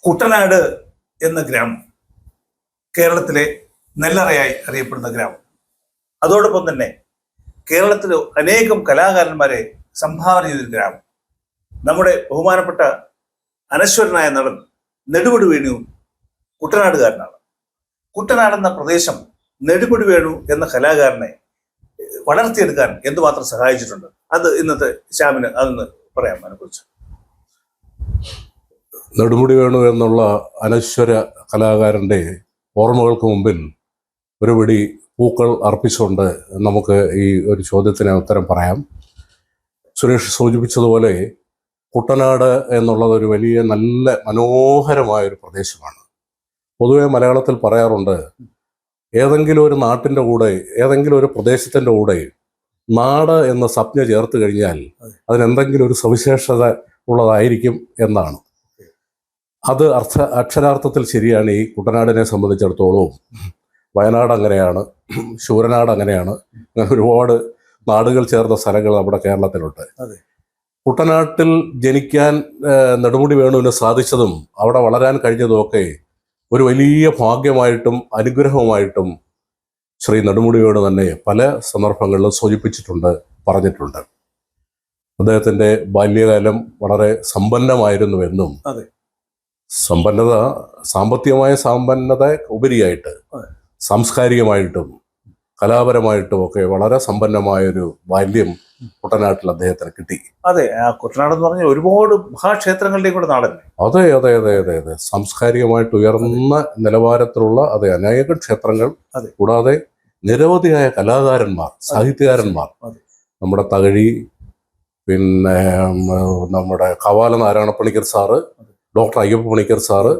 കുട്ടനാട് എന്ന ഗ്രാമം കേരളത്തിലെ നെല്ലറയായി അറിയപ്പെടുന്ന ഗ്രാമം. അതോടൊപ്പം തന്നെ കേരളത്തിൽ അനേകം കലാകാരന്മാരെ സംഭാവന ചെയ്തൊരു ഗ്രാമം. നമ്മുടെ ബഹുമാനപ്പെട്ട അനശ്വരനായ നടൻ നെടുമുടി വേണു കുട്ടനാടുകാരനാണ്. കുട്ടനാട് എന്ന പ്രദേശം നെടുമുടി വേണു എന്ന കലാകാരനെ വളർത്തിയെടുക്കാൻ എന്തുമാത്രം സഹായിച്ചിട്ടുണ്ട്, അത് ഇന്നത്തെ ശ്യാമിന് അതൊന്ന് പറയാം അതിനെക്കുറിച്ച്. നെടുമുടി വേണു എന്നുള്ള അനശ്വര കലാകാരൻ്റെ ഓർമ്മകൾക്ക് മുമ്പിൽ ഒരു പിടി പൂക്കൾ അർപ്പിച്ചുകൊണ്ട് നമുക്ക് ഈ ഒരു ചോദ്യത്തിന് ഉത്തരം പറയാം. സുരേഷ് സൂചിപ്പിച്ചതുപോലെ കുട്ടനാട് എന്നുള്ളത് ഒരു വലിയ നല്ല മനോഹരമായൊരു പ്രദേശമാണ്. പൊതുവെ മലയാളത്തിൽ പറയാറുണ്ട്, ഏതെങ്കിലും ഒരു നാട്ടിൻ്റെ കൂടെ ഏതെങ്കിലും ഒരു പ്രദേശത്തിൻ്റെ കൂടെ നാട് എന്ന സംജ്ഞ ചേർത്ത് കഴിഞ്ഞാൽ അതിനെന്തെങ്കിലും ഒരു സവിശേഷത ഉള്ളതായിരിക്കും എന്നാണ്. അത് അക്ഷരാർത്ഥത്തിൽ ശരിയാണ്. ഈ കുട്ടനാടിനെ സംബന്ധിച്ചിടത്തോളവും വയനാട് അങ്ങനെയാണ്, ശൂരനാട് അങ്ങനെയാണ്, അങ്ങനെ ഒരുപാട് നാടുകൾ ചേർന്ന സ്ഥലങ്ങൾ നമ്മുടെ കേരളത്തിലുണ്ട്. കുട്ടനാട്ടിൽ ജനിക്കാൻ നെടുമുടി വേണുവിന് സാധിച്ചതും അവിടെ വളരാൻ കഴിഞ്ഞതുമൊക്കെ ഒരു വലിയ ഭാഗ്യമായിട്ടും അനുഗ്രഹമായിട്ടും ശ്രീ നെടുമുടി വേണു തന്നെ പല സന്ദർഭങ്ങളിലും സൂചിപ്പിച്ചിട്ടുണ്ട്, പറഞ്ഞിട്ടുണ്ട്. അദ്ദേഹത്തിൻ്റെ ബാല്യകാലം വളരെ സമ്പന്നമായിരുന്നുവെന്നും സമ്പന്നത സാമ്പത്തികമായ സമ്പന്നത ഉപരിയായിട്ട് സാംസ്കാരികമായിട്ടും കലാപരമായിട്ടും ഒക്കെ വളരെ സമ്പന്നമായൊരു ബാല്യം കുട്ടനാട്ടിൽ അദ്ദേഹത്തിന് കിട്ടി. അതെ, കുട്ടനാട് എന്ന് പറഞ്ഞാൽ ഒരുപാട് മഹാക്ഷേത്രങ്ങളുടെയും കൂടെ നാടല്ലേ. അതെ അതെ അതെ അതെ അതെ സാംസ്കാരികമായിട്ട് ഉയർന്ന നിലവാരത്തിലുള്ള അനേകം ക്ഷേത്രങ്ങൾ, കൂടാതെ നിരവധിയായ കലാകാരന്മാർ, സാഹിത്യകാരന്മാർ, നമ്മുടെ തകഴി, പിന്നെ നമ്മുടെ Kavalam Narayana Panicker sir, doctor Ayyappa Panicker sir,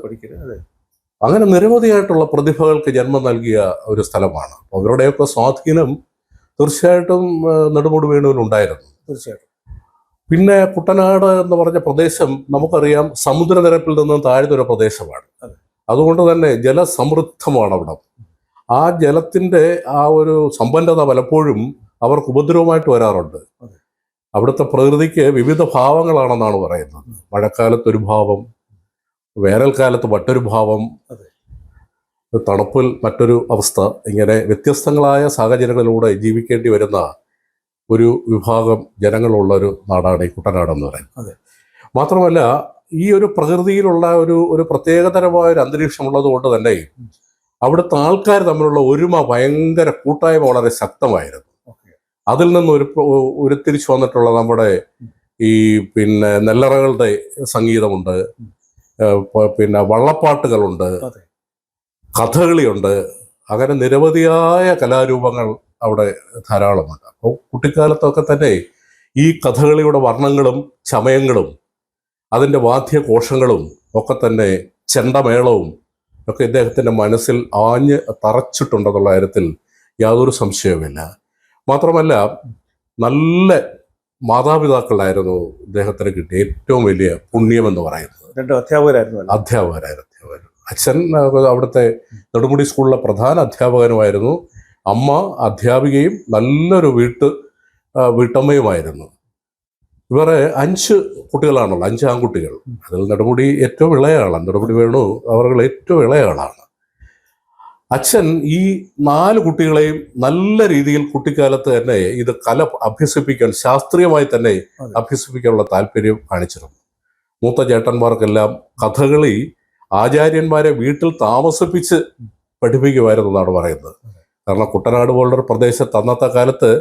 അങ്ങനെ നിരവധിയായിട്ടുള്ള പ്രതിഭകൾക്ക് ജന്മം നൽകിയ ഒരു സ്ഥലമാണ്. അവരുടെയൊക്കെ സ്വാധീനം തീർച്ചയായിട്ടും നെടുമുടി വേണുവിനുണ്ടായിരുന്നു. തീർച്ചയായിട്ടും. പിന്നെ കുട്ടനാട് എന്ന് പറഞ്ഞ പ്രദേശം നമുക്കറിയാം സമുദ്രനിരപ്പിൽ നിന്നും താഴ്ന്നൊരു പ്രദേശമാണ്. അതുകൊണ്ട് തന്നെ ജലസമൃദ്ധമാണ് അവിടെ. ആ ജലത്തിൻ്റെ ആ ഒരു സമ്പന്നത പലപ്പോഴും അവർക്ക് ഉപദ്രവമായിട്ട് വരാറുണ്ട്. അവിടുത്തെ പ്രകൃതിക്ക് വിവിധ ഭാവങ്ങളാണെന്നാണ് പറയുന്നത്. മഴക്കാലത്തൊരു ഭാവം, വേനൽക്കാലത്ത് മറ്റൊരു ഭാവം, തണുപ്പിൽ മറ്റൊരു അവസ്ഥ, ഇങ്ങനെ വ്യത്യസ്തങ്ങളായ സാഹചര്യങ്ങളിലൂടെ ജീവിക്കേണ്ടി വരുന്ന ഒരു വിഭാഗം ജനങ്ങളുള്ള ഒരു നാടാണ് ഈ കുട്ടനാടെന്ന് പറയുന്നത്. മാത്രമല്ല ഈ ഒരു പ്രകൃതിയിലുള്ള ഒരു പ്രത്യേകതരമായ ഒരു അന്തരീക്ഷം ഉള്ളത് കൊണ്ട് തന്നെ അവിടുത്തെ ആൾക്കാർ തമ്മിലുള്ള ഒരുമ, ഭയങ്കര കൂട്ടായ്മ വളരെ ശക്തമായിരുന്നു. അതിൽ നിന്ന് ഉരുത്തിരിച്ചു വന്നിട്ടുള്ള നമ്മുടെ ഈ പിന്നെ നെല്ലറകളുടെ സംഗീതമുണ്ട്, പിന്നെ വള്ളപ്പാട്ടുകളുണ്ട്, കഥകളിയുണ്ട്, അങ്ങനെ നിരവധിയായ കലാരൂപങ്ങൾ അവിടെ ധാരാളമുണ്ട്. അപ്പോൾ കുട്ടിക്കാലത്തൊക്കെ തന്നെ ഈ കഥകളിയുടെ വർണ്ണങ്ങളും ചമയങ്ങളും അതിൻ്റെ വാദ്യഘോഷങ്ങളും ഒക്കെ തന്നെ ചെണ്ടമേളവും ഒക്കെ ഇദ്ദേഹത്തിൻ്റെ മനസ്സിൽ ആഞ്ഞ് തറച്ചിട്ടുണ്ടെന്നുള്ള കാര്യത്തിൽ യാതൊരു സംശയവുമില്ല. മാത്രമല്ല നല്ല മാതാപിതാക്കളായിരുന്നു ഇദ്ദേഹത്തിന് കിട്ടിയ ഏറ്റവും വലിയ പുണ്യമെന്ന് പറയുന്നത്. അധ്യാപകരായിരുന്നു. അച്ഛൻ അവിടുത്തെ നെടുമുടി സ്കൂളിലെ പ്രധാന അധ്യാപകനുമായിരുന്നു. അമ്മ അധ്യാപികയും നല്ലൊരു വീട്ടമ്മയുമായിരുന്നു. ഇവരെ 5 കുട്ടികളാണല്ലോ, 5 ആൺകുട്ടികൾ. അതിൽ നെടുമുടി ഏറ്റവും ഇളയയാളാണ്. നെടുമുടി വേണു അവർ ഏറ്റവും ഇളയയാളാണ്. അച്ഛൻ ഈ 4 കുട്ടികളെയും നല്ല രീതിയിൽ കുട്ടിക്കാലത്ത് തന്നെ ഇത് കല അഭ്യസിപ്പിക്കാൻ, ശാസ്ത്രീയമായി തന്നെ അഭ്യസിപ്പിക്കാനുള്ള താല്പര്യം കാണിച്ചിരുന്നു. മൂത്ത ചേട്ടന്മാർക്കെല്ലാം കഥകളി ആചാര്യന്മാരെ വീട്ടിൽ താമസിപ്പിച്ച് പഠിപ്പിക്കുമായിരുന്നു എന്നാണ് പറയുന്നത്. കാരണം കുട്ടനാട് പോലുള്ളൊരു പ്രദേശത്ത് അന്നത്തെ കാലത്ത്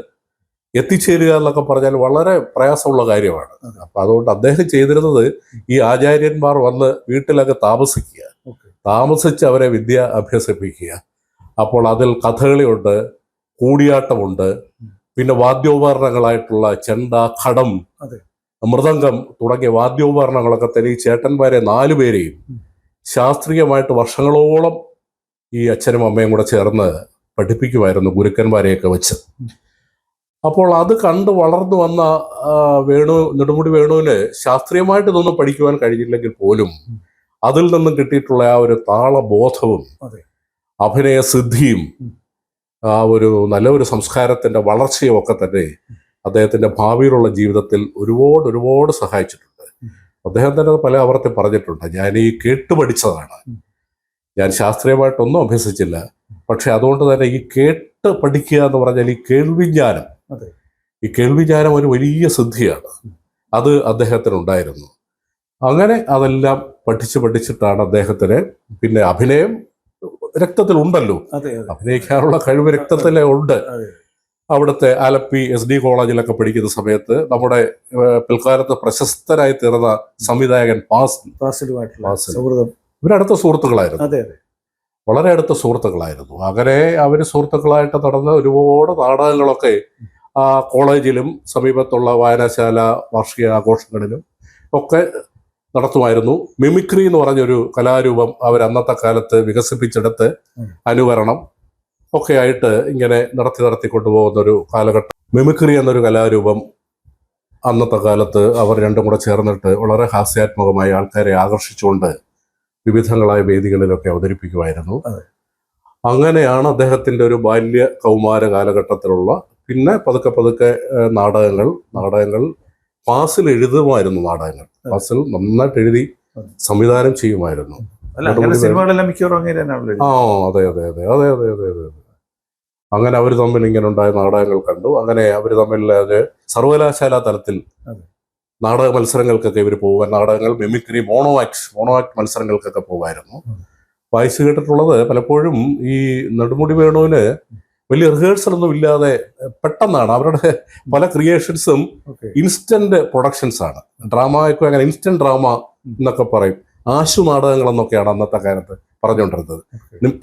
എത്തിച്ചേരുക എന്നൊക്കെ പറഞ്ഞാൽ വളരെ പ്രയാസമുള്ള കാര്യമാണ്. അപ്പം അതുകൊണ്ട് അദ്ദേഹം ചെയ്തിരുന്നത് ഈ ആചാര്യന്മാർ വന്ന് വീട്ടിലൊക്കെ താമസിച്ച് അവരെ വിദ്യ അഭ്യസിപ്പിക്കുക. അപ്പോൾ അതിൽ കഥകളിയുണ്ട്, കൂടിയാട്ടമുണ്ട്, പിന്നെ വാദ്യോപകരണങ്ങളായിട്ടുള്ള ചെണ്ട, ഘടം, മൃദംഗം തുടങ്ങിയ വാദ്യോപകരണങ്ങളൊക്കെ തന്നെ ഈ ചേട്ടന്മാരെ 4 പേരെയും ശാസ്ത്രീയമായിട്ട് വർഷങ്ങളോളം ഈ അച്ഛനും അമ്മയും കൂടെ ചേർന്ന് പഠിപ്പിക്കുമായിരുന്നു, ഗുരുക്കന്മാരെയൊക്കെ വെച്ച്. അപ്പോൾ അത് കണ്ട് വളർന്നു വന്ന നെടുമുടി വേണുവിന് ശാസ്ത്രീയമായിട്ട് ഇതൊന്നും പഠിക്കുവാൻ കഴിഞ്ഞില്ലെങ്കിൽ പോലും അതിൽ നിന്നും കിട്ടിയിട്ടുള്ള ആ ഒരു താളബോധവും അഭിനയസിദ്ധിയും ആ നല്ലൊരു സംസ്കാരത്തിൻ്റെ വളർച്ചയും ഒക്കെ തന്നെ അദ്ദേഹത്തിൻ്റെ ഭാവിയിലുള്ള ജീവിതത്തിൽ ഒരുപാട് സഹായിച്ചിട്ടുണ്ട്. അദ്ദേഹം തന്നെ പല ആവർത്തി പറഞ്ഞിട്ടുണ്ട്, ഞാൻ ഈ കേട്ട് പഠിച്ചതാണ്, ഞാൻ ശാസ്ത്രീയമായിട്ടൊന്നും അഭ്യസിച്ചില്ല, പക്ഷെ അതുകൊണ്ട് തന്നെ ഈ കേട്ട് പഠിക്കുക എന്ന് പറഞ്ഞാൽ ഈ കേൾവിജ്ഞാനം, ഈ കേൾവിജ്ഞാനം ഒരു വലിയ സിദ്ധിയാണ്. അത് അദ്ദേഹത്തിനുണ്ടായിരുന്നു. അങ്ങനെ അതെല്ലാം പഠിച്ചിട്ടാണ് അദ്ദേഹത്തിന് പിന്നെ അഭിനയം രക്തത്തിലുണ്ടല്ലോ, അഭിനയിക്കാനുള്ള കഴിവ് രക്തത്തിലെ ഉണ്ട്. അവിടുത്തെ ആലപ്പി SD കോളേജിലൊക്കെ പഠിക്കുന്ന സമയത്ത് നമ്മുടെ പിൽക്കാലത്ത് പ്രശസ്തരായി തീർന്ന സംവിധായകൻ ഇവരടുത്ത സുഹൃത്തുക്കളായിരുന്നു, വളരെ അടുത്ത സുഹൃത്തുക്കളായിരുന്നു. അങ്ങനെ അവർ സുഹൃത്തുക്കളായിട്ട് നടന്ന ഒരുപാട് നാടകങ്ങളൊക്കെ ആ കോളേജിലും സമീപത്തുള്ള വായനശാല വാർഷിക ആഘോഷങ്ങളിലും ഒക്കെ നടത്തുമായിരുന്നു. മിമിക്രി എന്ന് പറഞ്ഞൊരു കലാരൂപം അവർ അന്നത്തെ കാലത്ത് വികസിപ്പിച്ചെടുത്ത് അനുകരണം ഒക്കെ ആയിട്ട് ഇങ്ങനെ നടത്തി കൊണ്ടുപോകുന്നൊരു കാലഘട്ടം. മിമിക്രി എന്നൊരു കലാരൂപം അന്നത്തെ കാലത്ത് അവർ രണ്ടും കൂടെ ചേർന്നിട്ട് വളരെ ഹാസ്യാത്മകമായി ആൾക്കാരെ ആകർഷിച്ചുകൊണ്ട് വിവിധങ്ങളായ വേദികളിലൊക്കെ അവതരിപ്പിക്കുമായിരുന്നു. അങ്ങനെയാണ് അദ്ദേഹത്തിൻ്റെ ഒരു ബാല്യ കൗമാര കാലഘട്ടത്തിലുള്ള, പിന്നെ പതുക്കെ നാടകങ്ങൾ ഫാസിൽ എഴുതുമായിരുന്നു. ഫാസിൽ നന്നായിട്ട് എഴുതി സംവിധാനം ചെയ്യുമായിരുന്നു. അതെ. അങ്ങനെ അവർ തമ്മിൽ ഇങ്ങനെ ഉണ്ടായ നാടകങ്ങൾ കണ്ടു. അങ്ങനെ അവർ തമ്മിൽ സർവകലാശാല തലത്തിൽ നാടക മത്സരങ്ങൾക്കൊക്കെ ഇവർ പോകാൻ, നാടകങ്ങൾ മിമിക്രി മോണോ ആക്ട് മത്സരങ്ങൾക്കൊക്കെ പോകുമായിരുന്നു. വായിച്ചു കേട്ടിട്ടുള്ളത് പലപ്പോഴും ഈ നെടുമുടി വേണുവിന് വലിയ റിഹേഴ്സൽ ഒന്നും ഇല്ലാതെ പെട്ടെന്നാണ് അവരുടെ പല ക്രിയേഷൻസും ഇൻസ്റ്റന്റ് പ്രൊഡക്ഷൻസ് ആണ്. ഡ്രാമയ്ക്കും അങ്ങനെ ഇൻസ്റ്റന്റ് ഡ്രാമ എന്നൊക്കെ പറയും. ആശു നാടകങ്ങൾ എന്നൊക്കെയാണ് അന്നത്തെ കാലത്ത് പറഞ്ഞുകൊണ്ടിരുന്നത്.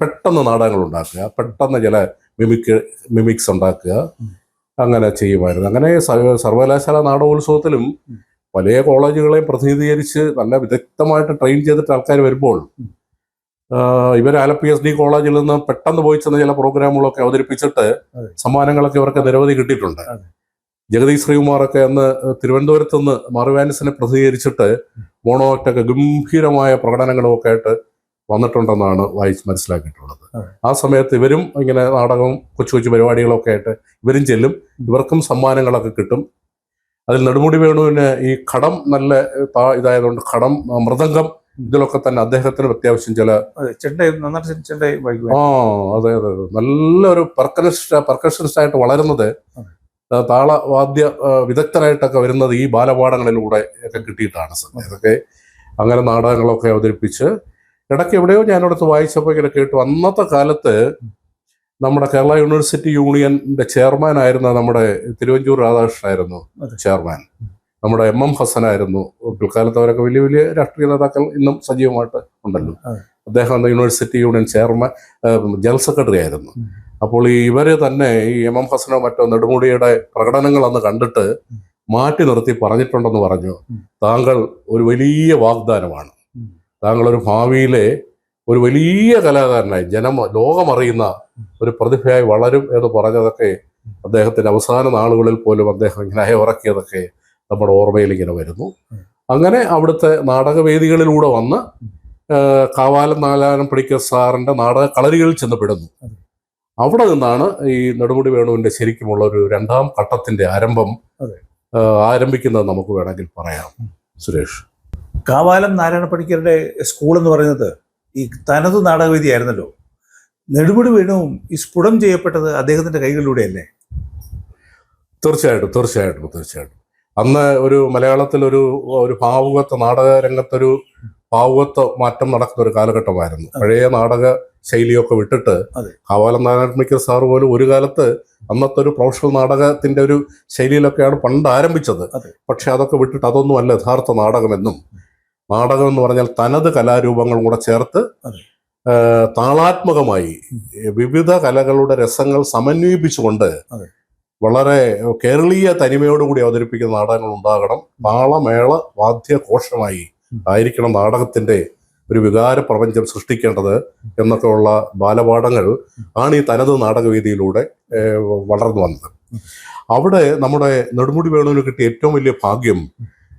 പെട്ടെന്ന് നാടകങ്ങൾ ഉണ്ടാക്കുക, പെട്ടെന്ന് ചില മിമിക്സ് ഉണ്ടാക്കുക, അങ്ങനെ ചെയ്യുമായിരുന്നു. അങ്ങനെ സർവകലാശാല നാടകോത്സവത്തിലും പല കോളേജുകളെയും പ്രതിനിധീകരിച്ച് നല്ല വിദഗ്ധമായിട്ട് ട്രെയിൻ ചെയ്തിട്ട് ആൾക്കാർ വരുമ്പോൾ ഇവർ ആലപ്പി SD കോളേജിൽ നിന്ന് പെട്ടെന്ന് പോയി ചെന്ന ചില പ്രോഗ്രാമുകളൊക്കെ അവതരിപ്പിച്ചിട്ട് സമ്മാനങ്ങളൊക്കെ ഇവർക്ക് നിരവധി കിട്ടിയിട്ടുണ്ട്. ജഗദീഷ് ശ്രീകുമാറൊക്കെ അന്ന് തിരുവനന്തപുരത്ത് നിന്ന് മാർവാനിസിനെ പ്രതിനിധീകരിച്ചിട്ട് മോണോ ആക്ടൊക്കെ ഗംഭീരമായ പ്രകടനങ്ങളുമൊക്കെ ആയിട്ട് വന്നിട്ടുണ്ടെന്നാണ് വായിച്ച് മനസ്സിലാക്കിയിട്ടുള്ളത്. ആ സമയത്ത് ഇവരും ഇങ്ങനെ നാടകവും കൊച്ചു പരിപാടികളൊക്കെ ആയിട്ട് ഇവരും ചെല്ലും. ഇവർക്കും സമ്മാനങ്ങളൊക്കെ കിട്ടും. അതിൽ നെടുമുടി വേണുവിന് ഈ ഘടം നല്ല ഇതായതുകൊണ്ട് ഘടം, മൃദംഗം ഇതിലൊക്കെ തന്നെ അദ്ദേഹത്തിന് അത്യാവശ്യം ചില അതെ നല്ലൊരു പെർക്കഷനിസ്റ്റ് ആയിട്ട് വളരുന്നത്, താളവാദ്യ വിദഗ്ധനായിട്ടൊക്കെ വരുന്നത് ഈ ബാലപാഠങ്ങളിലൂടെ ഒക്കെ കിട്ടിയിട്ടാണ്. ഇതൊക്കെ അങ്ങനെ നാടകങ്ങളൊക്കെ അവതരിപ്പിച്ച് ഇടയ്ക്ക് എവിടെയോ ഞാനടുത്ത് വായിച്ചപ്പോൾ ഇങ്ങനെ കേട്ടു, അന്നത്തെ കാലത്ത് നമ്മുടെ കേരള യൂണിവേഴ്സിറ്റി യൂണിയന്റെ ചെയർമാൻ ആയിരുന്ന നമ്മുടെ തിരുവഞ്ചൂർ രാധാകൃഷ്ണനായിരുന്നു ചെയർമാൻ. നമ്മുടെ MM ഹസനായിരുന്നു. പിൽക്കാലത്ത് അവരൊക്കെ വലിയ വലിയ രാഷ്ട്രീയ നേതാക്കൾ ഇന്നും സജീവമായിട്ട് ഉണ്ടല്ലോ. അദ്ദേഹം university union chairman, general secretary ആയിരുന്നു. അപ്പോൾ ഇവര് തന്നെ ഈ MM ഹസനോ മറ്റോ നെടുമുടിയുടെ പ്രകടനങ്ങൾ അന്ന് കണ്ടിട്ട് മാറ്റി നിർത്തി പറഞ്ഞിട്ടുണ്ടെന്ന് പറഞ്ഞു, താങ്കൾ ഒരു വലിയ വാഗ്ദാനമാണ്, താങ്കൾ ഒരു ഭാവിയിലെ ഒരു വലിയ കലാകാരനായി ലോകമറിയുന്ന ഒരു പ്രതിഭയായി വളരും എന്ന് പറഞ്ഞതൊക്കെ അദ്ദേഹത്തിന്റെ അവസാന നാളുകളിൽ പോലും അദ്ദേഹം ഇങ്ങനെ അയവിറക്കിയതൊക്കെ നമ്മുടെ ഓർമ്മയിൽ ഇങ്ങനെ വരുന്നു. അങ്ങനെ അവിടുത്തെ നാടകവേദികളിലൂടെ വന്ന് കാവാലം നാരായണൻ പണിക്കർ സാറിന്റെ നാടക കളരികളിൽ ചെന്നപ്പെടുന്നു. അവിടെ നിന്നാണ് ഈ നെടുമുടി വേണുവിന്റെ ശരിക്കുമുള്ള ഒരു രണ്ടാം ഘട്ടത്തിന്റെ ആരംഭിക്കുന്നത് നമുക്ക് വേണമെങ്കിൽ പറയാം. സുരേഷ്, കാവാലം നാരായണ പണിക്കരുടെ സ്കൂൾ എന്ന് പറയുന്നത് ഈ തനതു നാടകവേദിയായിരുന്നല്ലോ. നെടുമുടി വേണുവും ഈ സ്ഫുടം ചെയ്യപ്പെട്ടത് അദ്ദേഹത്തിന്റെ കൈകളിലൂടെയല്ലേ? തീർച്ചയായിട്ടും. അന്ന് ഒരു മലയാളത്തിൽ ഒരു ഭാവുകത്വ നാടക രംഗത്തൊരു ഭാവുകത്വ മാറ്റം നടക്കുന്ന ഒരു കാലഘട്ടമായിരുന്നു. പഴയ നാടക ശൈലിയൊക്കെ വിട്ടിട്ട് കാവാലം നാരായണ പണിക്കർ സാർ പോലും ഒരു കാലത്ത് അന്നത്തെ ഒരു പ്രൊഫഷണൽ നാടകത്തിന്റെ ഒരു ശൈലിയിലൊക്കെയാണ് പണ്ട് ആരംഭിച്ചത്. പക്ഷെ അതൊക്കെ വിട്ടിട്ട് അതൊന്നുമല്ല യഥാർത്ഥ നാടകമെന്നും, നാടകം എന്ന് പറഞ്ഞാൽ തനത് കലാരൂപങ്ങളും കൂടെ ചേർത്ത് താളാത്മകമായി വിവിധ കലകളുടെ രസങ്ങൾ സമന്വയിപ്പിച്ചുകൊണ്ട് വളരെ കേരളീയ തനിമയോടുകൂടി അവതരിപ്പിക്കുന്ന നാടകങ്ങൾ ഉണ്ടാകണം. താളമേള വാദ്യഘോഷമായി ആയിരിക്കണം നാടകത്തിന്റെ ഒരു വികാര പ്രപഞ്ചം സൃഷ്ടിക്കേണ്ടത് എന്നൊക്കെ ഉള്ള ബാലപാഠങ്ങൾ ആണ് ഈ തനത് നാടകവേദിയിലൂടെ വളർന്നു വന്നത്. അവിടെ നമ്മുടെ നെടുമുടി വേണുവിന് കിട്ടിയ ഏറ്റവും വലിയ ഭാഗ്യം,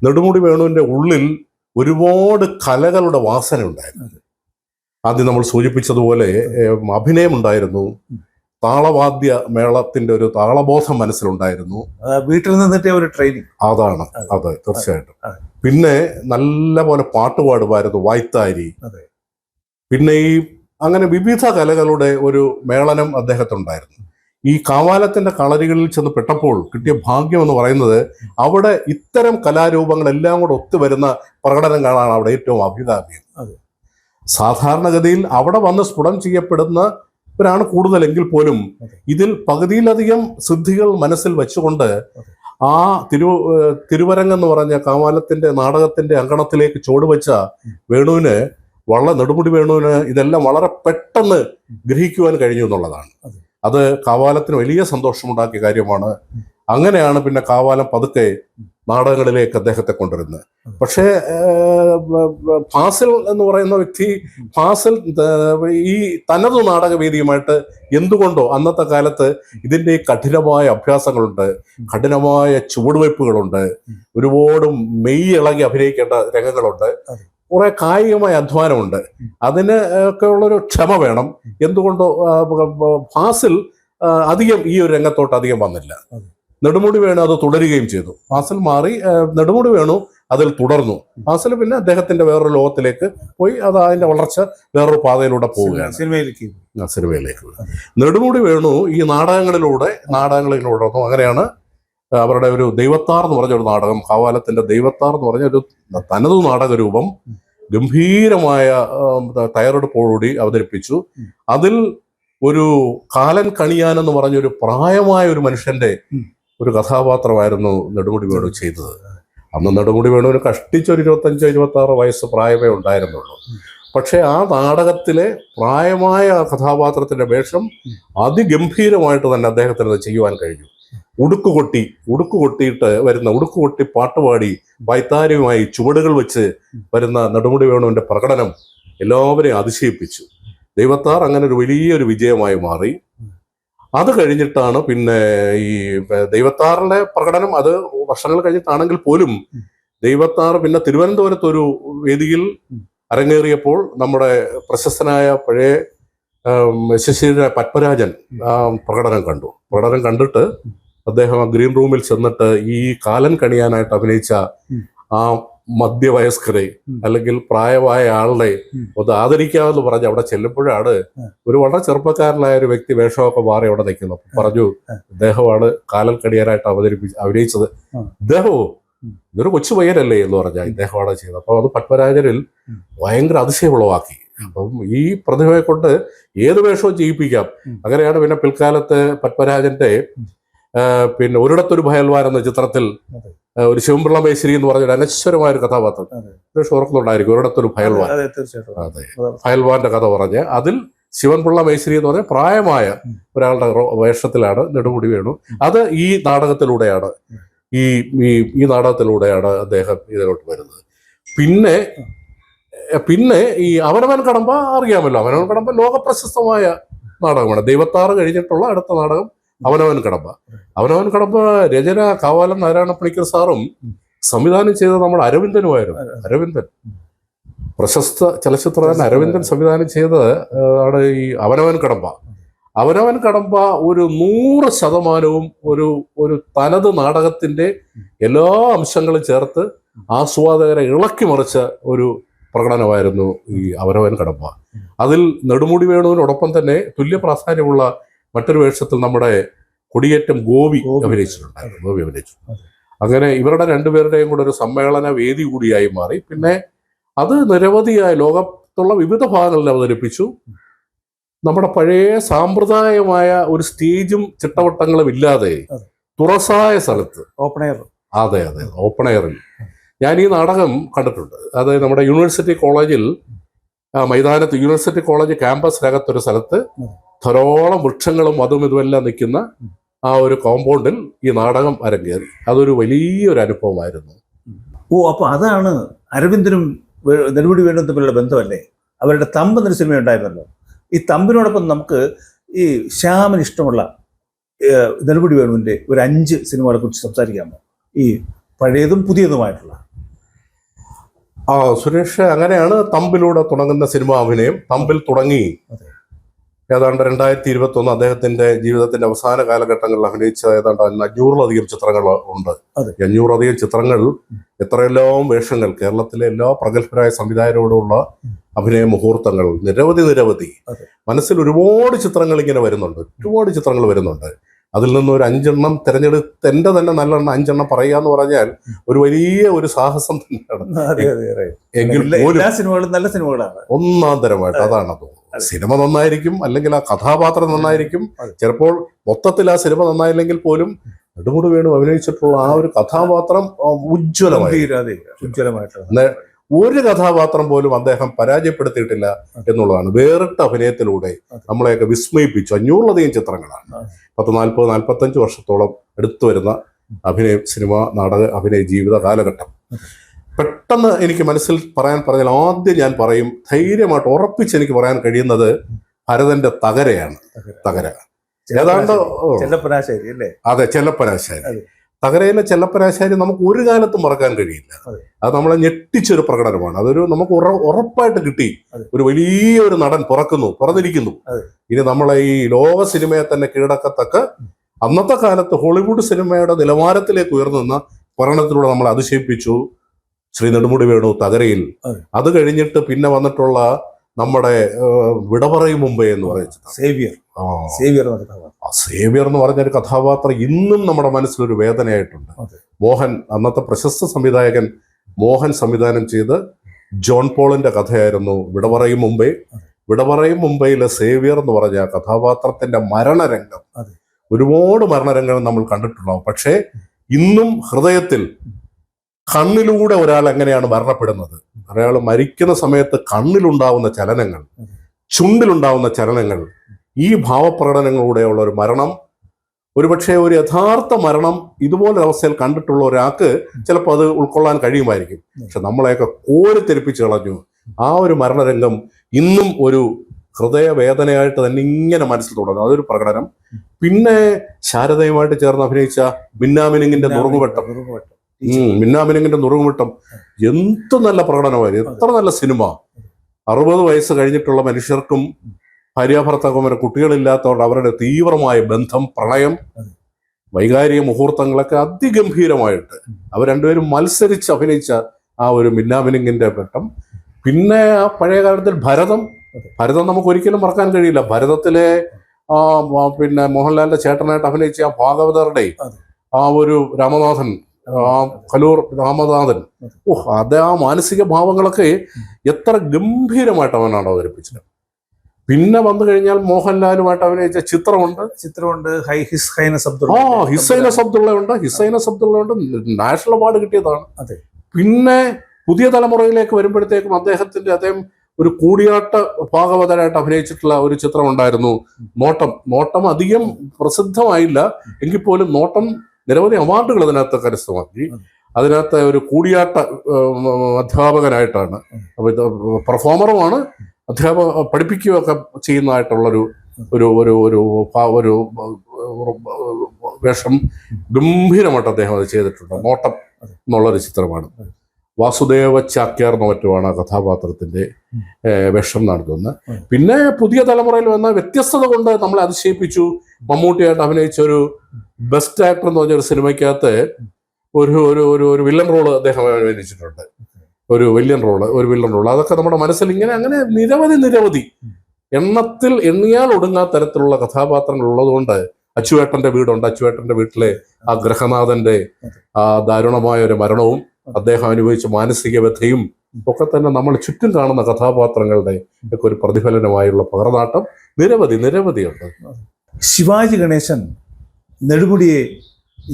നെടുമുടി വേണുവിന്റെ ഉള്ളിൽ ഒരുപാട് കലകളുടെ വാസന ഉണ്ടായിരുന്നു. ആദ്യം നമ്മൾ സൂചിപ്പിച്ചതുപോലെ അഭിനയം ഉണ്ടായിരുന്നു, താളവാദ്യ മേളത്തിന്റെ ഒരു താളബോധം മനസ്സിലുണ്ടായിരുന്നു. വീട്ടിൽ നിന്നിട്ട് ഒരു ട്രെയിനിങ് അതാണ്. തീർച്ചയായിട്ടും പിന്നെ നല്ല പോലെ പാട്ട് പാടുമായിരുന്നു, വായ്ത്താരി. അതെ. പിന്നെ ഈ അങ്ങനെ വിവിധ കലകളുടെ ഒരു മേളനം അദ്ദേഹത്തിനുണ്ടായിരുന്നു. ഈ കാവാലത്തിന്റെ കളരികളിൽ ചെന്ന് പെട്ടപ്പോൾ കിട്ടിയ ഭാഗ്യം എന്ന് പറയുന്നത് അവിടെ ഇത്തരം കലാരൂപങ്ങളെല്ലാം കൂടെ ഒത്തുവരുന്ന പ്രകടനം കാണാൻ അവിടെ ഏറ്റവും അഭികാമ്യം. സാധാരണഗതിയിൽ അവിടെ വന്ന് സ്ഫുടം ചെയ്യപ്പെടുന്നവരാണ് കൂടുതലെങ്കിൽ പോലും ഇതിൽ പകുതിയിലധികം സിദ്ധികൾ മനസ്സിൽ വെച്ചുകൊണ്ട് ആ തിരുവരങ്ങ് എന്ന് പറഞ്ഞ കാവാലത്തിന്റെ നാടകത്തിന്റെ അങ്കണത്തിലേക്ക് ചുവടുവെച്ച വേണുവിന്, നെടുമുടി വേണുവിന് ഇതെല്ലാം വളരെ പെട്ടെന്ന് ഗ്രഹിക്കുവാൻ കഴിഞ്ഞു എന്നുള്ളതാണ്. അത് കാവാലത്തിന് വലിയ സന്തോഷമുണ്ടാക്കിയ കാര്യമാണ്. അങ്ങനെയാണ് പിന്നെ കാവാലം പതുക്കെ നാടകങ്ങളിലേക്ക് അദ്ദേഹത്തെ കൊണ്ടുവരുന്നത്. പക്ഷേ ഫാസിൽ എന്ന് പറയുന്ന വ്യക്തി, ഫാസിൽ ഈ തനതു നാടകവേദിയുമായിട്ട് എന്തുകൊണ്ടോ അന്നത്തെ കാലത്ത് ഇതിൻ്റെ കഠിനമായ അഭ്യാസങ്ങളുണ്ട്, കഠിനമായ ചുവടുവയ്പ്പുകളുണ്ട്, ഒരുപാട് മെയ് ഇളകി അഭിനയിക്കേണ്ട രംഗങ്ങളുണ്ട്, കുറെ കായികമായ അധ്വാനമുണ്ട്. അതിന് ഒക്കെ ഉള്ളൊരു ക്ഷമ വേണം. എന്തുകൊണ്ടോ ഫാസിൽ അധികം ഈ ഒരു രംഗത്തോട്ട് അധികം വന്നില്ല. നെടുമുടി വേണു അത് തുടരുകയും ചെയ്തു. ഫാസിൽ മാറി, നെടുമുടി വേണു അതിൽ തുടർന്നു. ഫാസിൽ പിന്നെ അദ്ദേഹത്തിന്റെ വേറൊരു ലോകത്തിലേക്ക് പോയി. അത് അതിന്റെ വളർച്ച വേറൊരു പാതയിലൂടെ പോവുകയാണ്, സിനിമയിലേക്ക്. നെടുമുടി വേണു ഈ നാടകങ്ങളിലൂടെ അങ്ങനെയാണ് അവരുടെ ഒരു ദൈവത്താർ എന്ന് പറഞ്ഞ ഒരു നാടകം, കാവാലത്തിന്റെ ദൈവത്താർ എന്ന് പറഞ്ഞ ഒരു തനതു നാടകരൂപം ഗംഭീരമായ തയ്യാറെടുപ്പോടുകൂടി അവതരിപ്പിച്ചു. അതിൽ ഒരു കാലൻ കണിയാൻ എന്ന് പറഞ്ഞൊരു പ്രായമായ ഒരു മനുഷ്യന്റെ ഒരു കഥാപാത്രമായിരുന്നു നെടുമുടി വേണു ചെയ്തത്. അന്ന് നെടുമുടി വേണുവിന് കഷ്ടിച്ചൊരു 25-26 വയസ്സ് പ്രായമേ ഉണ്ടായിരുന്നുള്ളൂ. പക്ഷെ ആ നാടകത്തിലെ പ്രായമായ കഥാപാത്രത്തിന്റെ വേഷം അതിഗംഭീരമായിട്ട് തന്നെ അദ്ദേഹത്തിന് ചെയ്യുവാൻ കഴിഞ്ഞു. ഉടുക്കുകൊട്ടിയിട്ട് വരുന്ന ഉടുക്കുകൊട്ടി പാട്ടുപാടി വൈത്താരിയുമായി ചുവടുകൾ വെച്ച് വരുന്ന നെടുമുടി വേണുവിന്റെ പ്രകടനം എല്ലാവരെയും അതിശയിപ്പിച്ചു. ദൈവത്താർ അങ്ങനെ ഒരു വലിയൊരു വിജയമായി മാറി. അത് കഴിഞ്ഞിട്ടാണ് പിന്നെ ഈ ദൈവത്താറിന്റെ പ്രകടനം, അത് വർഷങ്ങൾ കഴിഞ്ഞിട്ടാണെങ്കിൽ പോലും ദൈവത്താർ പിന്നെ തിരുവനന്തപുരത്ത് ഒരു വേദിയിൽ അരങ്ങേറിയപ്പോൾ നമ്മുടെ പ്രശസ്തനായ പഴയ ശശിധര പത്മരാജൻ ആ പ്രകടനം കണ്ടിട്ട് അദ്ദേഹം ആ ഗ്രീൻ റൂമിൽ ചെന്നിട്ട് ഈ കാലൻ കണിയാനായിട്ട് അഭിനയിച്ച ആ മധ്യവയസ്കരെ അല്ലെങ്കിൽ പ്രായമായ ആളുടെ ഒന്ന് ആദരിക്കാമെന്ന് പറഞ്ഞ് അവിടെ ചെല്ലുമ്പോഴാണ് ഒരു വളരെ ചെറുപ്പക്കാരനായ ഒരു വ്യക്തി വേഷമൊക്കെ മാറി അവിടെ നിൽക്കുന്നു. പറഞ്ഞു, ഇദ്ദേഹമാണ് കാലൻ കണിയാനായിട്ട് അഭിനയിച്ചത്. ഇദ്ദേഹമോ, ഇതൊരു കൊച്ചു പയ്യനല്ലേ എന്ന് പറഞ്ഞാൽ ഇദ്ദേഹമാണ് ചെയ്തത്. അപ്പൊ അത് പത്മരാജനിൽ ഭയങ്കര അതിശയം ഉളവാക്കി. അപ്പം ഈ പ്രതിഭയെ കൊണ്ട് ഏത് വേഷവും ചെയ്യിപ്പിക്കാം. അങ്ങനെയാണ് പിന്നെ പിൽക്കാലത്ത് പത്മരാജന്റെ പിന്നെ ഒരിടത്തൊരു ഭയൽവാൻ എന്ന ചിത്രത്തിൽ ഒരു ശിവൻപിള്ള മേശ്ശേരി എന്ന് പറഞ്ഞൊരു അനശ്വരമായ ഒരു കഥാപാത്രം ഓർക്കുന്നുണ്ടായിരിക്കും. ഒരിടത്തൊരു ഭയൽവാൻ, അതെ, ഭയൽവാന്റെ കഥ പറഞ്ഞ് അതിൽ ശിവൻപിള്ള മേശ്ശേരി എന്ന് പറഞ്ഞ പ്രായമായ ഒരാളുടെ വേഷത്തിലാണ് നെടുമുടി വേണു. അത് ഈ നാടകത്തിലൂടെയാണ് ഈ നാടകത്തിലൂടെയാണ് അദ്ദേഹം ഇതിലോട്ട് വരുന്നത്. പിന്നെ ഈ അവനവൻ കടമ്പ അറിയാമല്ലോ. അവനവൻ കടമ്പ ലോകപ്രശസ്തമായ നാടകമാണ്. ദൈവത്താറ് കഴിഞ്ഞിട്ടുള്ള അടുത്ത നാടകം അവനവൻ കടമ്പ രചന കാവാലം നാരായണ പണിക്കർ സാറും സംവിധാനം ചെയ്ത നമ്മുടെ അരവിന്ദനുമായിരുന്നു. അരവിന്ദൻ, പ്രശസ്ത ചലച്ചിത്രകാരൻ അരവിന്ദൻ സംവിധാനം ചെയ്തത് ആണ് ഈ അവനവൻ കടമ്പ. ഒരു 100% ഒരു തനത് നാടകത്തിന്റെ എല്ലാ അംശങ്ങളും ചേർത്ത് ആസ്വാദകരെ ഇളക്കി മറിച്ച ഒരു പ്രകടനമായിരുന്നു ഈ അവനവൻ കടമ്പ. അതിൽ നെടുമുടി വേണുവിനോടൊപ്പം തന്നെ തുല്യ പ്രാധാന്യമുള്ള മറ്റൊരു വേഷത്തിൽ നമ്മുടെ കൊടിയേറ്റം ഗോപി അഭിനയിച്ചു. അങ്ങനെ ഇവരുടെ രണ്ടുപേരുടെയും കൂടെ ഒരു സമ്മേളന വേദി കൂടിയായി മാറി. പിന്നെ അത് നിരവധിയായ ലോകത്തുള്ള വിവിധ ഭാഗങ്ങളിൽ അവതരിപ്പിച്ചു. നമ്മുടെ പഴയ സാമ്പ്രദായമായ ഒരു സ്റ്റേജും ചിട്ടവട്ടങ്ങളും ഇല്ലാതെ തുറസായ സ്ഥലത്ത് അതെ ഓപ്പൺ എയറിൽ ഞാൻ ഈ നാടകം കണ്ടിട്ടുണ്ട്. അത് നമ്മുടെ യൂണിവേഴ്സിറ്റി കോളേജിൽ മൈതാനത്ത്, യൂണിവേഴ്സിറ്റി കോളേജ് ക്യാമ്പസിനകത്തൊരു സ്ഥലത്ത് ധാരാളം വൃക്ഷങ്ങളും അതും ഇതുമെല്ലാം നിൽക്കുന്ന ആ ഒരു കോമ്പൗണ്ടിൽ ഈ നാടകം അരങ്ങേറി. അതൊരു വലിയൊരു അനുഭവമായിരുന്നു. അപ്പൊ അതാണ് അരവിന്ദനും നെടുമുടി വേണുവും തമ്മിലുള്ള ബന്ധമല്ലേ? അവരുടെ തമ്പ് എന്നൊരു സിനിമ ഉണ്ടായിരുന്നല്ലോ. ഈ തമ്പിനോടൊപ്പം നമുക്ക് ഈ ശ്യാമിന് ഇഷ്ടമുള്ള നെടുമുടി വേണുവിന്റെ ഒരു 5 സിനിമകളെ കുറിച്ച് സംസാരിക്കാമോ? ഈ പഴയതും പുതിയതുമായിട്ടുള്ള. സുരേഷ്, അങ്ങനെയാണ് തമ്പിലൂടെ തുടങ്ങുന്ന സിനിമ അഭിനയം. തമ്പിൽ തുടങ്ങി ഏതാണ്ട് 2021 അദ്ദേഹത്തിന്റെ ജീവിതത്തിന്റെ അവസാന കാലഘട്ടങ്ങളിൽ അഭിനയിച്ച ഏതാണ്ട് 500-ലധികം ചിത്രങ്ങൾ ഉണ്ട്. അതെ. 500-ലധികം ചിത്രങ്ങൾ, എത്രയെല്ലാം വേഷങ്ങൾ, കേരളത്തിലെ എല്ലാ പ്രഗത്ഭരായ സംവിധായകരോടുള്ള അഭിനയ മുഹൂർത്തങ്ങൾ, നിരവധി. അതെ. മനസ്സിൽ ഒരുപാട് ചിത്രങ്ങൾ ഇങ്ങനെ വരുന്നുണ്ട്, ഒരുപാട് ചിത്രങ്ങൾ വരുന്നുണ്ട്. അതിൽ നിന്ന് ഒരു 5 തിരഞ്ഞെടുത്ത് എന്റെ തന്നെ നല്ലെണ്ണം 5 പറയുക എന്ന് പറഞ്ഞാൽ ഒരു വലിയ ഒരു സാഹസം തന്നെയാണ്. എങ്കിൽ പോലും എല്ലാ സിനിമകളും നല്ല സിനിമകളാണ്. ഒന്നാം തരമായിട്ട് അതാണ് തോന്നുന്നത്. സിനിമ നന്നായിരിക്കും, അല്ലെങ്കിൽ ആ കഥാപാത്രം നന്നായിരിക്കും, ചിലപ്പോൾ മൊത്തത്തിൽ ആ സിനിമ നന്നായില്ലെങ്കിൽ പോലും നെടുമുടി വേണു അഭിനയിച്ചിട്ടുള്ള ആ ഒരു കഥാപാത്രം ഉജ്ജ്വലമായിട്ട് ഒരു കഥാപാത്രം പോലും അദ്ദേഹം പരാജയപ്പെടുത്തിയിട്ടില്ല എന്നുള്ളതാണ്. വേറിട്ട അഭിനയത്തിലൂടെ നമ്മളെയൊക്കെ വിസ്മയിപ്പിച്ചു. 500-ലധികം ചിത്രങ്ങളാണ്. 40-45 വർഷത്തോളം എടുത്തു വരുന്ന സിനിമ, നാടക അഭിനയ ജീവിത കാലഘട്ടം. പെട്ടെന്ന് എനിക്ക് മനസ്സിൽ പറഞ്ഞാൽ ആദ്യം ഞാൻ പറയും, ധൈര്യമായിട്ട് ഉറപ്പിച്ച് എനിക്ക് പറയാൻ കഴിയുന്നത് ഭരതന്റെ തകരയാണ്. തകര ഏതാണ്ട് അതെ, ചെല്ലപ്പനാശാരി. തകരയിലെ ചെല്ലപ്പനാശാരി നമുക്ക് ഒരു കാലത്തും മറക്കാൻ കഴിയില്ല. അത് നമ്മളെ ഞെട്ടിച്ചൊരു പ്രകടനമാണ്. അതൊരു നമുക്ക് ഉറപ്പായിട്ട് കിട്ടി. ഒരു വലിയൊരു നടൻ പിറന്നിരിക്കുന്നു. ഇനി നമ്മളെ ഈ ലോക സിനിമയെ തന്നെ കീഴടക്കത്തക്ക അന്നത്തെ കാലത്ത് ഹോളിവുഡ് സിനിമയുടെ നിലവാരത്തിലേക്ക് ഉയർന്നുന്ന പഠനത്തിലൂടെ നമ്മൾ അതിശയിപ്പിച്ചു ശ്രീ നെടുമുടി വേണു തകരയിൽ. അത് കഴിഞ്ഞിട്ട് പിന്നെ വന്നിട്ടുള്ള നമ്മുടെ വിട പറയും മുമ്പേ എന്ന് പറയുന്നത് സേവിയർ എന്ന് പറഞ്ഞൊരു കഥാപാത്രം ഇന്നും നമ്മുടെ മനസ്സിലൊരു വേദനയായിട്ടുണ്ട്. മോഹൻ, അന്നത്തെ പ്രശസ്ത സംവിധായകൻ മോഹൻ സംവിധാനം ചെയ്ത് ജോൺ പോളിന്റെ കഥയായിരുന്നു വിട പറയും മുമ്പേ. വിട പറയും മുംബൈയിലെ സേവിയർ എന്ന് പറഞ്ഞ കഥാപാത്രത്തിന്റെ മരണരംഗം, ഒരുപാട് മരണരംഗങ്ങൾ നമ്മൾ കണ്ടിട്ടുണ്ടാവും. പക്ഷേ ഇന്നും ഹൃദയത്തിൽ കണ്ണിലൂടെ ഒരാൾ എങ്ങനെയാണ് മരണപ്പെടുന്നത്, ഒരാൾ മരിക്കുന്ന സമയത്ത് കണ്ണിലുണ്ടാവുന്ന ചലനങ്ങൾ, ചുണ്ടിലുണ്ടാവുന്ന ചലനങ്ങൾ, ഈ ഭാവപ്രകടനങ്ങളിലൂടെയുള്ള ഒരു മരണം, ഒരുപക്ഷെ ഒരു യഥാർത്ഥ മരണം ഇതുപോലൊരു അവസ്ഥയിൽ കണ്ടിട്ടുള്ള ഒരാൾക്ക് ചിലപ്പോൾ അത് ഉൾക്കൊള്ളാൻ കഴിയുമായിരിക്കും. പക്ഷെ നമ്മളെയൊക്കെ കോരിത്തെരിപ്പിച്ച് കളഞ്ഞു. ആ ഒരു മരണരംഗം ഇന്നും ഒരു ഹൃദയവേദനയായിട്ട് തന്നെ ഇങ്ങനെ മനസ്സിൽ തുടങ്ങും. അതൊരു പ്രകടനം. പിന്നെ ശാരദയുമായിട്ട് ചേർന്ന് അഭിനയിച്ച മിന്നാമിനുങ്ങിന്റെ നുറുങ്ങുവെട്ടം, മിന്നാമിനുങ്ങിന്റെ നുറുങ്ങുവെട്ടം എന്ത് നല്ല പ്രകടനമായിരുന്നു, എത്ര നല്ല സിനിമ. 60 വയസ്സ് കഴിഞ്ഞിട്ടുള്ള മനുഷ്യർക്കും ഭാര്യാഭർത്താക്കും കുട്ടികളില്ലാത്തവർ അവരുടെ തീവ്രമായ ബന്ധം, പ്രണയം, വൈകാരിക മുഹൂർത്തങ്ങളൊക്കെ അതിഗംഭീരമായിട്ട് അവർ രണ്ടുപേരും മത്സരിച്ച് അഭിനയിച്ച ആ ഒരു മിന്നാമിനുങ്ങിന്റെ വെട്ടം. പിന്നെ ആ പഴയ കാലത്തിൽ ഭരതം നമുക്ക് ഒരിക്കലും മറക്കാൻ കഴിയില്ല. ഭരതത്തിലെ പിന്നെ മോഹൻലാലിന്റെ ചേട്ടനായിട്ട് അഭിനയിച്ച ആ ഭാഗവതരുടെ ആ ഒരു രാമനാഥൻ, ആ കലൂർ രാമനാഥൻ, അത് ആ മാനസിക ഭാവങ്ങളൊക്കെ എത്ര ഗംഭീരമായിട്ട് അവനാണ് അവതരിപ്പിച്ചത്. പിന്നെ വന്നു കഴിഞ്ഞാൽ മോഹൻലാലുമായിട്ട് അഭിനയിച്ച ചിത്രമുണ്ട് ഹിസൈനസ് അബ്ദുള്ള ഉണ്ട്. നാഷണൽ അവാർഡ് കിട്ടിയതാണ്. പിന്നെ പുതിയ തലമുറയിലേക്ക് വരുമ്പോഴത്തേക്കും അദ്ദേഹം ഒരു കൂടിയാട്ട ഭാഗവതരായിട്ട് അഭിനയിച്ചിട്ടുള്ള ഒരു ചിത്രം ഉണ്ടായിരുന്നു, നോട്ടം. അധികം പ്രസിദ്ധമായില്ല എങ്കിൽ പോലും നോട്ടം നിരവധി അവാർഡുകൾ അതിനകത്ത് കരസ്ഥമാക്കി. അതിനകത്ത് ഒരു കൂടിയാട്ട അധ്യാപകനായിട്ടാണ്, അപ്പോൾ ഇത് പെർഫോമറുമാണ്, പഠിപ്പിക്കുകയൊക്കെ ചെയ്യുന്നതായിട്ടുള്ളൊരു ഒരു വേഷം ഗംഭീരമായിട്ട് അദ്ദേഹം അത് ചെയ്തിട്ടുണ്ട്. നോട്ടം എന്നുള്ളൊരു ചിത്രമാണ്. വാസുദേവ ചാക്യാർന്നോ മറ്റുമാണ് ആ കഥാപാത്രത്തിന്റെ വേഷം നടത്തുന്നത്. പിന്നെ പുതിയ തലമുറയിൽ വന്ന വ്യത്യസ്തത കൊണ്ട് നമ്മളെ അതിശയിപ്പിച്ചു. മമ്മൂട്ടിയായിട്ട് അഭിനയിച്ച ഒരു ബെസ്റ്റ് ആക്ടർ എന്ന് പറഞ്ഞൊരു സിനിമയ്ക്കകത്ത് ഒരു വില്ലൻ റോള് അദ്ദേഹം അഭിനയിച്ചിട്ടുണ്ട്. ഒരു വില്ലൻ റോള് അതൊക്കെ നമ്മുടെ മനസ്സിൽ അങ്ങനെ നിരവധി എണ്ണിയാൽ ഒടുങ്ങാത്ത തരത്തിലുള്ള കഥാപാത്രങ്ങൾ ഉള്ളതുകൊണ്ട് അച്ചുവേട്ടന്റെ വീടുണ്ട്. അച്ചുവേട്ടന്റെ വീട്ടിലെ ആ ഗ്രഹനാഥന്റെ ആ ദാരുണമായ ഒരു മരണവും അദ്ദേഹം അനുഭവിച്ച മാനസിക വ്യഥയും ഒക്കെ തന്നെ നമ്മൾ ചുറ്റും കാണുന്ന കഥാപാത്രങ്ങളുടെ ഒക്കെ ഒരു പ്രതിഫലനമായുള്ള പകർനാട്ടം നിരവധിയുണ്ട്. ശിവാജി ഗണേശൻ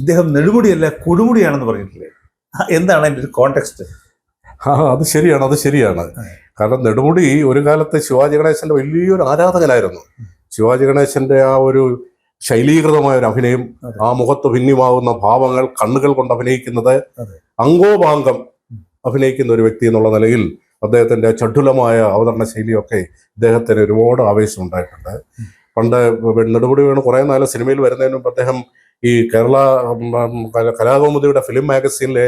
ഇദ്ദേഹം നെടുമുടിയല്ല കൊടുമുടിയാണെന്ന് പറഞ്ഞിട്ടില്ലേ? എന്താണ് അതിൻ്റെ ഒരു കോണ്ടെക്സ്റ്റ്? അത് ശരിയാണ്. കാരണം നെടുമുടി ഒരു കാലത്ത് ശിവാജി ഗണേശന്റെ വലിയൊരു ആരാധകനായിരുന്നു. ശിവാജി ഗണേശന്റെ ആ ഒരു ശൈലീകൃതമായ ഒരു അഭിനയം, ആ മുഖത്ത് ഭിന്നമാവുന്ന ഭാവങ്ങൾ, കണ്ണുകൾ കൊണ്ട് അഭിനയിക്കുന്നത്, അംഗോപാംഗം അഭിനയിക്കുന്ന ഒരു വ്യക്തി എന്നുള്ള നിലയിൽ അദ്ദേഹത്തിന്റെ ചടുലമായ അവതരണ ശൈലിയൊക്കെ ഇദ്ദേഹത്തിന് ഒരുപാട് ആവേശം ഉണ്ടായിട്ടുണ്ട്. പണ്ട് നെടുമുടി വേണു കുറെ നാല് സിനിമയിൽ വരുന്നതിന് മുമ്പ് അദ്ദേഹം ഈ കേരള കലാകൗമുദിയുടെ ഫിലിം മാഗസീനിലെ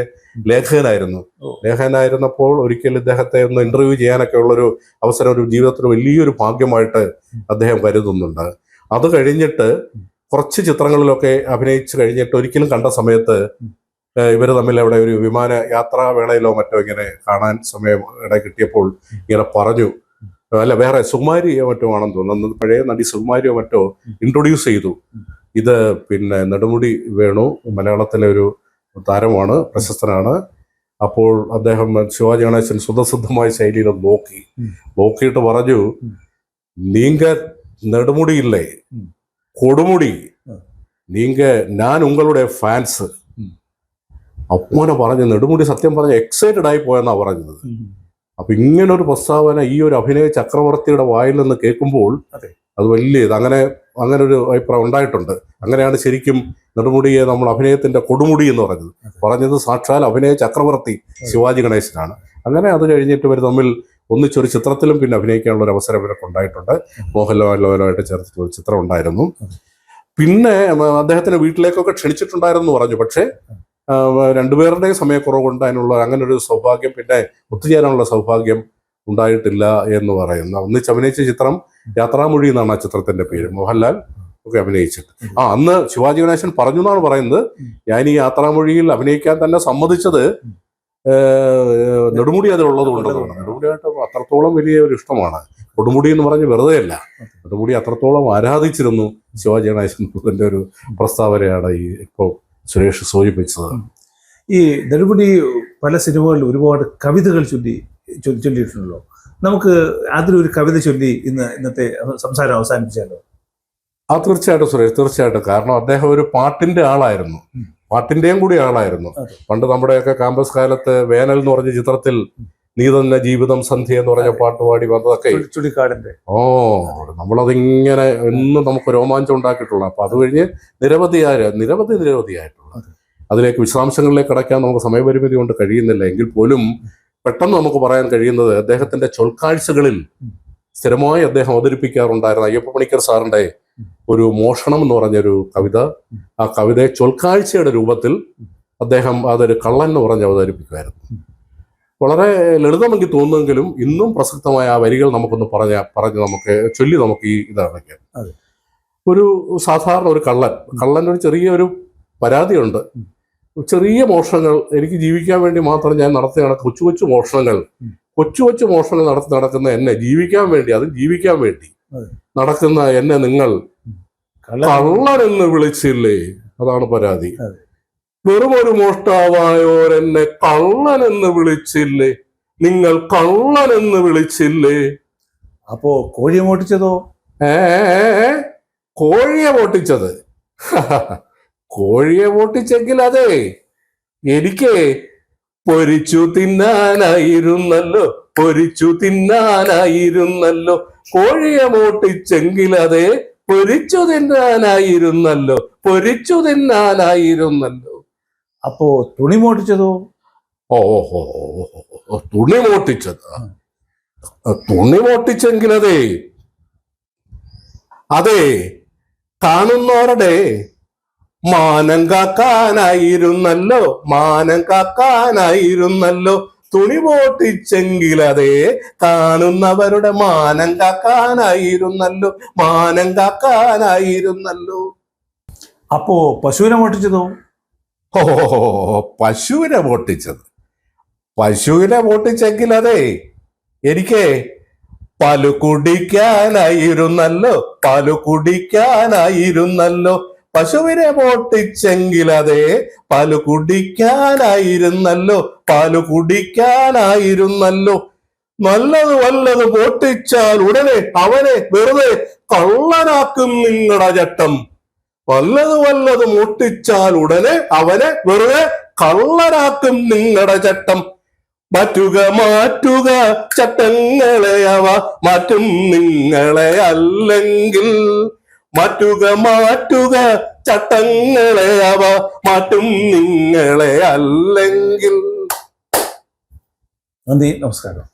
ലേഖകനായിരുന്നു. ലേഖകനായിരുന്നപ്പോൾ ഒരിക്കൽ ഇദ്ദേഹത്തെ ഒന്ന് ഇന്റർവ്യൂ ചെയ്യാനൊക്കെ ഉള്ളൊരു അവസരം ഒരു ജീവിതത്തിൽ വലിയൊരു ഭാഗ്യമായിട്ട് അദ്ദേഹം കരുതുന്നുണ്ട്. അത് കഴിഞ്ഞിട്ട് കുറച്ച് ചിത്രങ്ങളിലൊക്കെ അഭിനയിച്ചു കഴിഞ്ഞിട്ട് ഒരിക്കലും കണ്ട സമയത്ത് ഇവർ തമ്മിൽ അവിടെ ഒരു വിമാന യാത്രാവേളയിലോ മറ്റോ ഇങ്ങനെ കാണാൻ സമയം ഇട കിട്ടിയപ്പോൾ ഇങ്ങനെ പറഞ്ഞു, അല്ല വേറെ സുകുമാരിയോ മറ്റോ ആണെന്ന് തോന്നുന്നു, പഴയ നടി സുകുമാരിയോ മറ്റോ ഇൻട്രൊഡ്യൂസ് ചെയ്തു. ഇത് പിന്നെ നെടുമുടി വേണു മലയാളത്തിലെ ഒരു താരമാണ്, പ്രശസ്തനാണ്. അപ്പോൾ അദ്ദേഹം ശിവാജി ഗണേശൻ സുധസിദ്ധമായ ശൈലിയിൽ നോക്കിയിട്ട് പറഞ്ഞു, നീങ്ക നെടുമുടിയില്ലേ കൊടുമുടി, നീങ്ക ഞാൻ ഉങ്ങളുടെ ഫാൻസ്. അങ്ങനെ പറഞ്ഞ് നെടുമുടി സത്യം പറഞ്ഞ എക്സൈറ്റഡ് ആയി പോയെന്നാ പറഞ്ഞത്. അപ്പൊ ഇങ്ങനൊരു പ്രസ്താവന ഈ ഒരു അഭിനയ ചക്രവർത്തിയുടെ വായിൽ നിന്ന് കേൾക്കുമ്പോൾ അത് വലിയ അങ്ങനെ ഒരു അഭിപ്രായം ഉണ്ടായിട്ടുണ്ട്. അങ്ങനെയാണ് ശരിക്കും നെടുമുടിയെ നമ്മൾ അഭിനയത്തിന്റെ കൊടുമുടി എന്ന് പറഞ്ഞത് സാക്ഷാൽ അഭിനയ ചക്രവർത്തി ശിവാജി ഗണേശനാണ്. അങ്ങനെ അത് കഴിഞ്ഞിട്ട് ഇവർ തമ്മിൽ ഒന്നിച്ചൊരു ചിത്രത്തിലും പിന്നെ അഭിനയിക്കാനുള്ള ഒരു അവസരം ഇവരൊക്കെ ഉണ്ടായിട്ടുണ്ട്. മോഹൻലാലുമായിട്ട് ചേർത്തിട്ട് ഒരു ചിത്രം ഉണ്ടായിരുന്നു. പിന്നെ അദ്ദേഹത്തിന് വീട്ടിലേക്കൊക്കെ ക്ഷണിച്ചിട്ടുണ്ടായിരുന്നു പറഞ്ഞു. പക്ഷേ രണ്ടുപേരുടെയും സമയക്കുറവ് കൊണ്ട് അതിനുള്ള അങ്ങനെ ഒരു സൗഭാഗ്യം പിന്നെ ഒത്തുചേരാനുള്ള സൗഭാഗ്യം ഉണ്ടായിട്ടില്ല എന്ന് പറയുന്നു. ഒന്നിച്ച് അഭിനയിച്ച ചിത്രം യാത്രാമൊഴി എന്നാണ് ആ ചിത്രത്തിന്റെ പേര്. മോഹൻലാൽ ഒക്കെ അഭിനയിച്ചിട്ട് അന്ന് ശിവാജി ഗണേശൻ പറഞ്ഞു എന്നാണ് പറയുന്നത്, ഞാൻ ഈ യാത്രാമൊഴിയിൽ അഭിനയിക്കാൻ തന്നെ സമ്മതിച്ചത് നെടുമുടി അതിലുള്ളത് കൊണ്ടതാണ്. നെടുമുടിയായിട്ട് അത്രത്തോളം വലിയ ഒരു ഇഷ്ടമാണ്. കൊടുമുടി എന്ന് പറഞ്ഞ് വെറുതെ അല്ല, നെടുമുടി അത്രത്തോളം ആരാധിച്ചിരുന്നു ശിവാജി ഗണേശൻ ഒരു പ്രസ്താവനയാണ് ഈ ഇപ്പോൾ സുരേഷ് സൂചിപ്പിച്ചത്. ഈ നെടുമുടി പല സിനിമകളിൽ ഒരുപാട് കവിതകൾ ചൊല്ലിയിട്ടുണ്ടല്ലോ. നമുക്ക് അതിലൊരു കവിത ചൊല്ലി ഇന്നത്തെ സംസാരം അവസാനിപ്പിച്ചാലോ? തീർച്ചയായിട്ടും സുരേഷ്, തീർച്ചയായിട്ടും. കാരണം അദ്ദേഹം ഒരു പാട്ടിന്റെ ആളായിരുന്നു, പാട്ടിന്റെയും കൂടി ആളായിരുന്നു. പണ്ട് നമ്മുടെയൊക്കെ ക്യാമ്പസ് കാലത്ത് വേനൽ എന്ന് പറഞ്ഞ ചിത്രത്തിൽ നീ തന്നെ ജീവിതം സന്ധ്യ എന്ന് പറഞ്ഞ പാട്ട് പാടി വന്നതൊക്കെ ചുള്ളിക്കാടിന്റെ നമ്മളതിങ്ങനെ എന്നും നമുക്ക് രോമാഞ്ചം ഉണ്ടാക്കിയിട്ടുള്ള. അപ്പൊ അത് കഴിഞ്ഞ് നിരവധിയായിട്ടുള്ള അതിലേക്ക് വിശദാംശങ്ങളിലേക്ക് കടക്കാൻ നമുക്ക് സമയപരിമിതി കൊണ്ട് കഴിയുന്നില്ല. എങ്കിൽ പോലും പെട്ടെന്ന് നമുക്ക് പറയാൻ കഴിയുന്നത് അദ്ദേഹത്തിന്റെ ചൊൽക്കാഴ്ചകളിൽ സ്ഥിരമായി അദ്ദേഹം അവതരിപ്പിക്കാറുണ്ടായിരുന്ന അയ്യപ്പ പണിക്കർ സാറിന്റെ ഒരു മോഷണം എന്ന് പറഞ്ഞൊരു കവിത. ആ കവിതയെ ചൊൽക്കാഴ്ചയുടെ രൂപത്തിൽ അദ്ദേഹം അതൊരു കള്ളൻ എന്ന് പറഞ്ഞ് അവതരിപ്പിക്കുമായിരുന്നു. വളരെ ലളിതമെങ്കിൽ തോന്നുമെങ്കിലും ഇന്നും പ്രസക്തമായ ആ വരികൾ നമുക്കൊന്ന് പറഞ്ഞ് നമുക്ക് ചൊല്ലി നമുക്ക് ഈ ഇതടയ്ക്കാം. ഒരു സാധാരണ ഒരു കള്ളൻ ഒരു ചെറിയൊരു പരാതിയുണ്ട്. ചെറിയ മോഷണങ്ങൾ എനിക്ക് ജീവിക്കാൻ വേണ്ടി മാത്രം ഞാൻ നടത്തി കൊച്ചു കൊച്ചു മോഷണങ്ങൾ നടക്കുന്ന എന്നെ ജീവിക്കാൻ വേണ്ടി നടക്കുന്ന എന്നെ നിങ്ങൾ കള്ളനെന്ന് വിളിച്ചില്ലേ? അതാണ് പരാതി. വെറുമൊരു മോഷ്ടാവായോരെന്നെ കള്ളനെന്ന് വിളിച്ചില്ലേ? നിങ്ങൾ കള്ളനെന്ന് വിളിച്ചില്ലേ? അപ്പോ കോഴിയെ മോട്ടിച്ചതോ? കോഴിയെ മോട്ടിച്ചത് കോഴിയെ മോട്ടിച്ചെങ്കിൽ അതെ എനിക്ക് പൊരിച്ചു തിന്നാനായിരുന്നല്ലോ. കോഴിയെ മോട്ടിച്ചെങ്കിൽ അതെ പൊരിച്ചു തിന്നാനായിരുന്നല്ലോ. അപ്പോ തുണി മോട്ടിച്ചതോ? തുണി മോട്ടിച്ചെങ്കിൽ അതെ കാണുന്നവരുടെ മാനം കാക്കാനായിരുന്നല്ലോ. തുണി മോട്ടിച്ചെങ്കിൽ അതെ കാണുന്നവരുടെ മാനം കാക്കാനായിരുന്നല്ലോ. അപ്പോ പശുവിനെ മോട്ടിച്ചതോ? പശുവിനെ മോട്ടിച്ചെങ്കിൽ അതെ എനിക്ക് പാല് കുടിക്കാനായിരുന്നല്ലോ. പശുവിനെ മോട്ടിച്ചെങ്കിൽ അതെ പാല് കുടിക്കാനായിരുന്നല്ലോ. നല്ലത് വല്ലത് മോട്ടിച്ചാൽ ഉടനെ അവനെ വെറുതെ കള്ളനാക്കും നിങ്ങളുടെ ചട്ടം. വല്ലത് മോട്ടിച്ചാൽ ഉടനെ അവനെ വെറുതെ കള്ളനാക്കും നിങ്ങളുടെ ചട്ടം. മാറ്റുക ചട്ടങ്ങളെ അവ മാറ്റും നിങ്ങളെ അല്ലെങ്കിൽ. മാറ്റുക ചട്ടങ്ങളെ അവ മാറ്റും നിങ്ങളെ അല്ലെങ്കിൽ. നന്ദി, നമസ്കാരം.